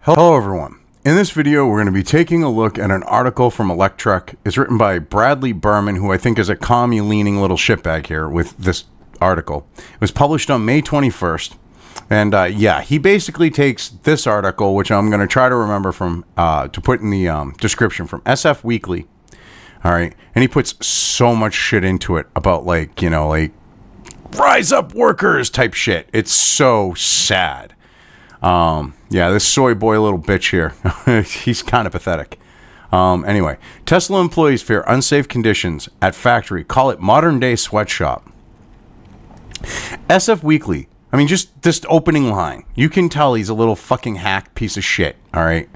Hello everyone. In this video, we're going to be taking a look at an article from Electrek. It's written by Bradley Berman, who I think is a commie-leaning little shitbag here with this article. It was published on May 21st. And he basically takes this article, which I'm going to try to remember from to put in the description, from SF Weekly. All right. And he puts so much shit into it about rise up workers type shit. It's so sad. This soy boy little bitch here, he's kind of pathetic. Anyway, Tesla employees fear unsafe conditions at factory. Call it modern day sweatshop. SF Weekly. I mean, just this opening line. You can tell he's a little fucking hack piece of shit. All right.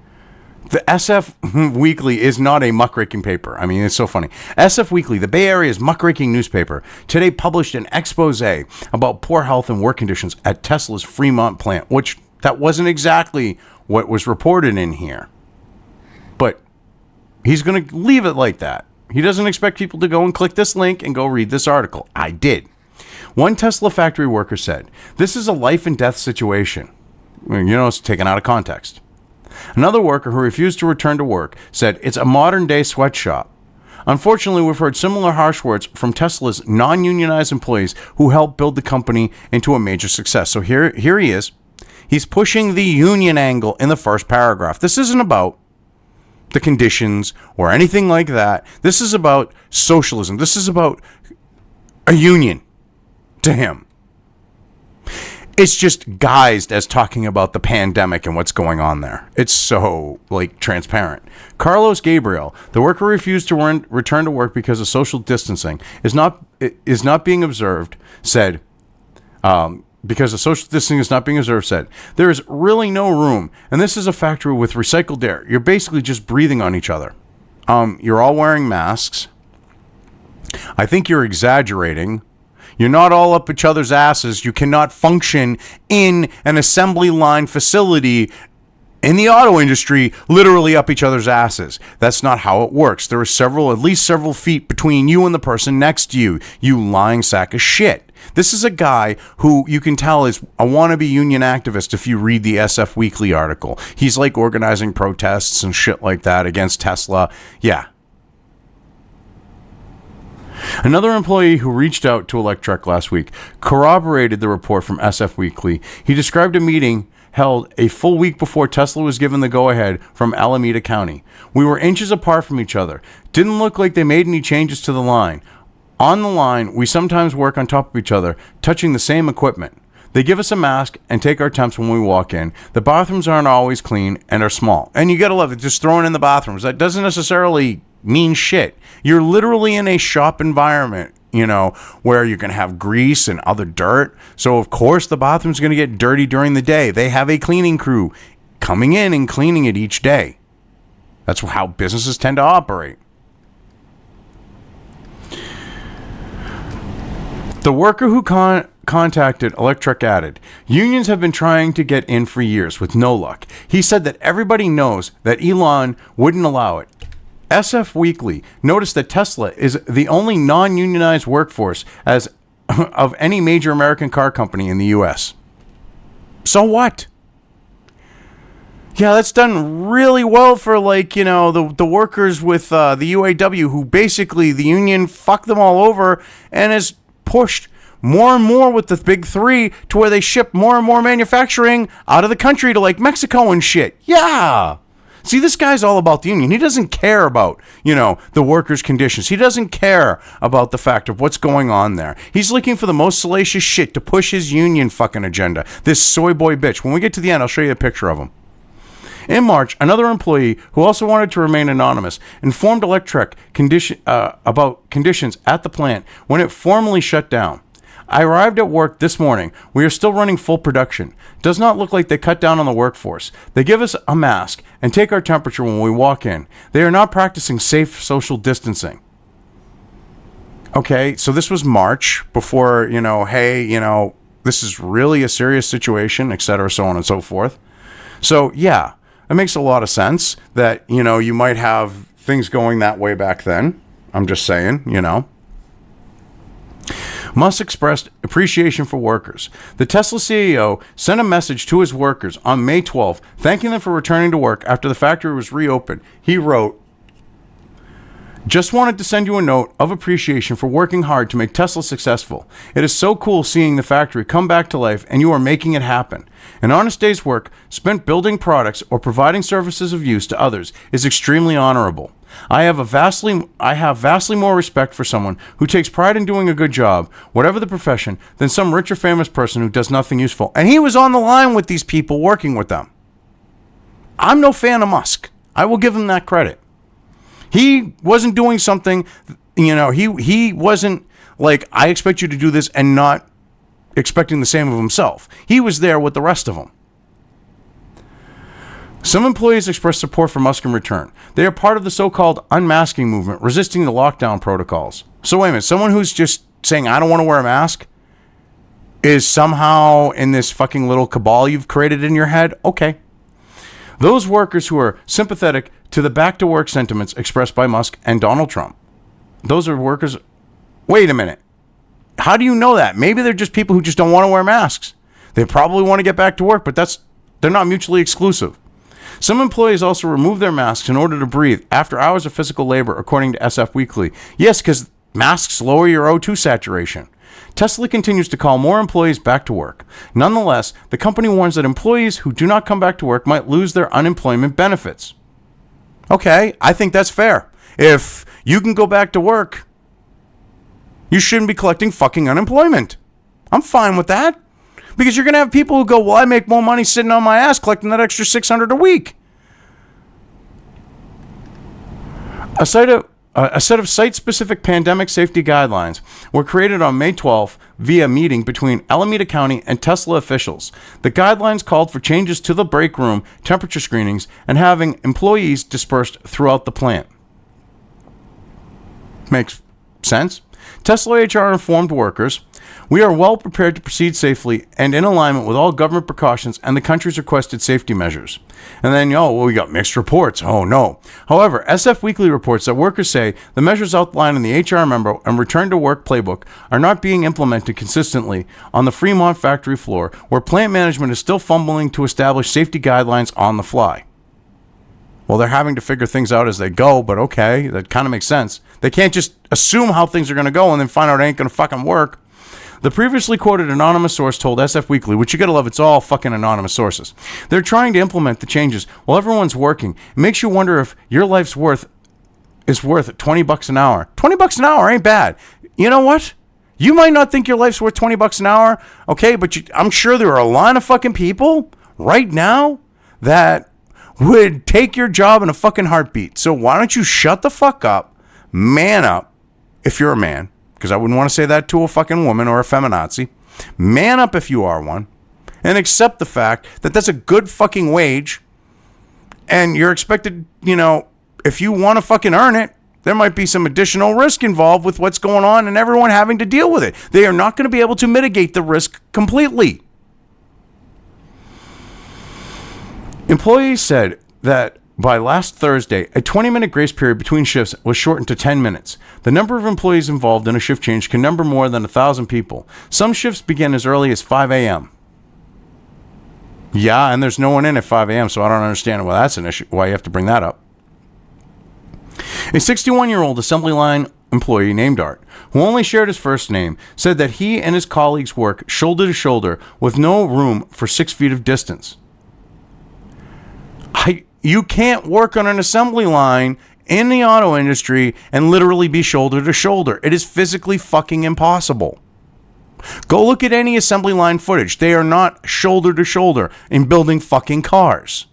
The SF Weekly is not a muckraking paper. I mean, it's so funny. SF Weekly, the Bay Area's muckraking newspaper, today published an expose about poor health and work conditions at Tesla's Fremont plant, which that wasn't exactly what was reported in here. But he's going to leave it like that. He doesn't expect people to go and click this link and go read this article. I did. One Tesla factory worker said, "This is a life and death situation." It's taken out of context. Another worker who refused to return to work said, "It's a modern day sweatshop." Unfortunately, we've heard similar harsh words from Tesla's non-unionized employees who helped build the company into a major success. So here he is. He's pushing the union angle in the first paragraph. This isn't about the conditions or anything like that. This is about socialism. This is about a union to him. It's just guised as talking about the pandemic and what's going on there. It's so, transparent. Carlos Gabriel, the worker refused to return to work because of social distancing, is not being observed, said, because the social distancing is not being observed, said, "There is really no room, and this is a factory with recycled air. You're basically just breathing on each other. You're all wearing masks. I think you're exaggerating. You're not all up each other's asses. You cannot function in an assembly line facility in the auto industry literally up each other's asses. That's not how it works. There are at least several feet between you and the person next to you, you lying sack of shit." This is a guy who you can tell is a wannabe union activist if you read the SF Weekly article. He's organizing protests and shit like that against Tesla. Yeah. Another employee who reached out to Electrek last week corroborated the report from SF Weekly. He described a meeting held a full week before Tesla was given the go-ahead from Alameda County. "We were inches apart from each other. Didn't look like they made any changes to the line. On the line, we sometimes work on top of each other, touching the same equipment. They give us a mask and take our temps when we walk in. The bathrooms aren't always clean and are small." And you gotta love it, just throwing in the bathrooms. That doesn't necessarily mean shit. You're literally in a shop environment, where you can have grease and other dirt. So of course the bathroom's going to get dirty during the day. They have a cleaning crew coming in and cleaning it each day. That's how businesses tend to operate. The worker who contacted Electrek added, "Unions have been trying to get in for years with no luck. He said that everybody knows that Elon wouldn't allow it." SF Weekly noticed that Tesla is the only non-unionized workforce of any major American car company in the U.S. So what? Yeah, that's done really well for the workers with the UAW, who basically the union fucked them all over and has pushed more and more with the big three to where they ship more and more manufacturing out of the country to Mexico and shit. Yeah. See, this guy's all about the union. He doesn't care about, the workers' conditions. He doesn't care about the fact of what's going on there. He's looking for the most salacious shit to push his union fucking agenda. This soy boy bitch. When we get to the end, I'll show you a picture of him. In March, another employee who also wanted to remain anonymous informed Electrek about conditions at the plant when it formally shut down. "I arrived at work this morning. We are still running full production. Does not look like they cut down on the workforce. They give us a mask and take our temperature when we walk in. They are not practicing safe social distancing." Okay, so this was March before, this is really a serious situation, etc., so on and so forth. So, yeah, it makes a lot of sense that, you might have things going that way back then. I'm just saying, Musk expressed appreciation for workers. The Tesla CEO sent a message to his workers on May 12th, thanking them for returning to work after the factory was reopened. He wrote, "Just wanted to send you a note of appreciation for working hard to make Tesla successful. It is so cool seeing the factory come back to life, and you are making it happen. An honest day's work spent building products or providing services of use to others is extremely honorable. I have vastly more respect for someone who takes pride in doing a good job, whatever the profession, than some rich or famous person who does nothing useful." And he was on the line with these people working with them. I'm no fan of Musk. I will give him that credit. He wasn't doing something, he wasn't like, I expect you to do this and not expecting the same of himself. He was there with the rest of them. Some employees expressed support for Musk in return. They are part of the so-called unmasking movement, resisting the lockdown protocols. So wait a minute, someone who's just saying, I don't want to wear a mask, is somehow in this fucking little cabal you've created in your head? Okay. Those workers who are sympathetic to the back-to-work sentiments expressed by Musk and Donald Trump. Those are workers... Wait a minute. How do you know that? Maybe they're just people who just don't want to wear masks. They probably want to get back to work, but they're not mutually exclusive. Some employees also remove their masks in order to breathe after hours of physical labor, according to SF Weekly. Yes, because masks lower your O2 saturation. Tesla continues to call more employees back to work. Nonetheless, the company warns that employees who do not come back to work might lose their unemployment benefits. Okay, I think that's fair. If you can go back to work, you shouldn't be collecting fucking unemployment. I'm fine with that. Because you're going to have people who go, well, I make more money sitting on my ass collecting that extra $600 a week. A set of site-specific pandemic safety guidelines were created on May 12th via meeting between Alameda County and Tesla officials. The guidelines called for changes to the break room, temperature screenings, and having employees dispersed throughout the plant. Makes sense? Tesla HR informed workers, "We are well prepared to proceed safely and in alignment with all government precautions and the country's requested safety measures." And then, we got mixed reports. Oh, no. However, SF Weekly reports that workers say the measures outlined in the HR memo and return to work playbook are not being implemented consistently on the Fremont factory floor, where plant management is still fumbling to establish safety guidelines on the fly. Well, they're having to figure things out as they go, but okay, that kind of makes sense. They can't just assume how things are going to go and then find out it ain't going to fucking work. The previously quoted anonymous source told SF Weekly, which you gotta love, it's all fucking anonymous sources. They're trying to implement the changes while everyone's working. It makes you wonder if your life's worth is worth $20 an hour. $20 an hour ain't bad. You know what? You might not think your life's worth $20 an hour, okay, but I'm sure there are a lot of fucking people right now that would take your job in a fucking heartbeat. So why don't you shut the fuck up, man up, if you're a man, because I wouldn't want to say that to a fucking woman or a feminazi. Man up if you are one, and accept the fact that that's a good fucking wage, and you're expected, if you want to fucking earn it, there might be some additional risk involved with what's going on and everyone having to deal with it. They are not going to be able to mitigate the risk completely. Employees said that by last Thursday, a 20-minute grace period between shifts was shortened to 10 minutes. The number of employees involved in a shift change can number more than 1,000 people. Some shifts begin as early as 5 a.m. Yeah, and there's no one in at 5 a.m., so I don't understand why that's an issue, why you have to bring that up. A 61-year-old assembly line employee named Art, who only shared his first name, said that he and his colleagues work shoulder to shoulder with no room for 6 feet of distance. You can't work on an assembly line in the auto industry and literally be shoulder to shoulder. It is physically fucking impossible. Go look at any assembly line footage. They are not shoulder to shoulder in building fucking cars.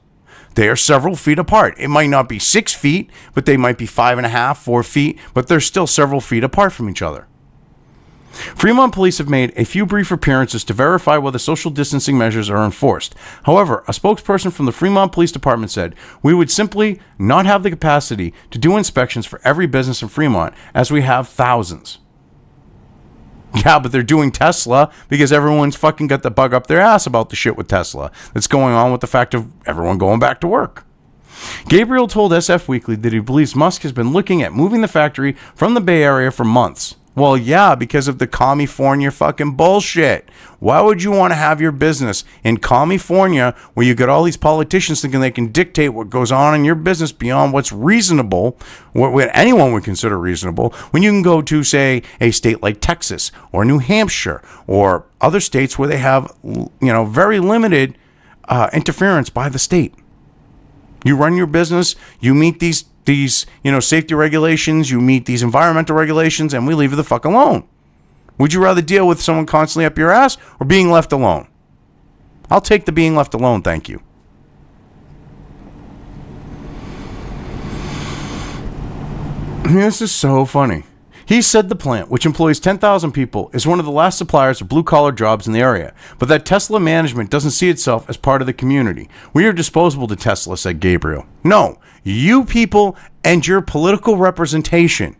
They are several feet apart. It might not be 6 feet, but they might be 5.5, 4 feet, but they're still several feet apart from each other. Fremont police have made a few brief appearances to verify whether social distancing measures are enforced. However, a spokesperson from the Fremont Police Department said, "We would simply not have the capacity to do inspections for every business in Fremont, as we have thousands." Yeah, but they're doing Tesla because everyone's fucking got the bug up their ass about the shit with Tesla that's going on with the fact of everyone going back to work. Gabriel told SF Weekly that he believes Musk has been looking at moving the factory from the Bay Area for months. Well, yeah, because of the California fucking bullshit. Why would you want to have your business in California where you got all these politicians thinking they can dictate what goes on in your business beyond what's reasonable, what anyone would consider reasonable, when you can go to, say, a state like Texas or New Hampshire or other states where they have, very limited interference by the state. You run your business, you meet these safety regulations, you meet these environmental regulations, and we leave you the fuck alone. Would you rather deal with someone constantly up your ass or being left alone? I'll take the being left alone, thank you. This is so funny. He said the plant, which employs 10,000 people, is one of the last suppliers of blue-collar jobs in the area, but that Tesla management doesn't see itself as part of the community. We are disposable to Tesla, said Gabriel. No, you people and your political representation,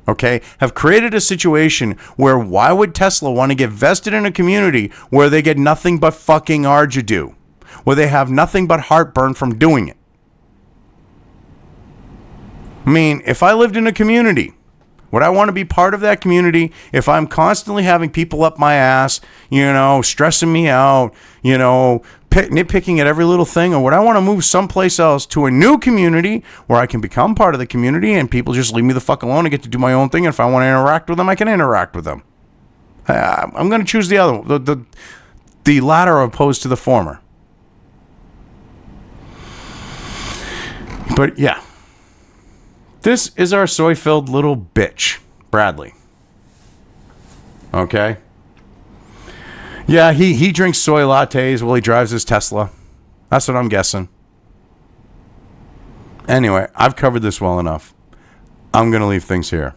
okay, have created a situation where why would Tesla want to get vested in a community where they get nothing but fucking arduous, where they have nothing but heartburn from doing it? I mean, if I lived in a community, would I want to be part of that community if I'm constantly having people up my ass, stressing me out, nitpicking at every little thing? Or would I want to move someplace else to a new community where I can become part of the community and people just leave me the fuck alone and get to do my own thing? And if I want to interact with them, I can interact with them. I'm going to choose the other one, the latter opposed to the former. But yeah. This is our soy-filled little bitch, Bradley. Okay? Yeah, he drinks soy lattes while he drives his Tesla. That's what I'm guessing. Anyway, I've covered this well enough. I'm going to leave things here.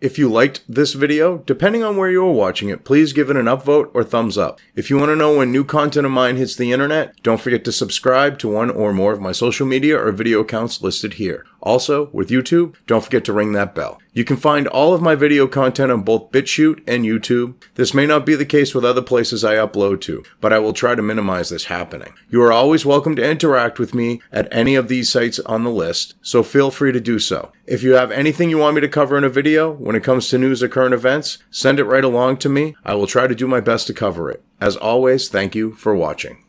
If you liked this video, depending on where you are watching it, please give it an upvote or thumbs up. If you want to know when new content of mine hits the internet, don't forget to subscribe to one or more of my social media or video accounts listed here. Also, with YouTube, don't forget to ring that bell. You can find all of my video content on both BitChute and YouTube. This may not be the case with other places I upload to, but I will try to minimize this happening. You are always welcome to interact with me at any of these sites on the list, so feel free to do so. If you have anything you want me to cover in a video, when it comes to news or current events, send it right along to me. I will try to do my best to cover it. As always, thank you for watching.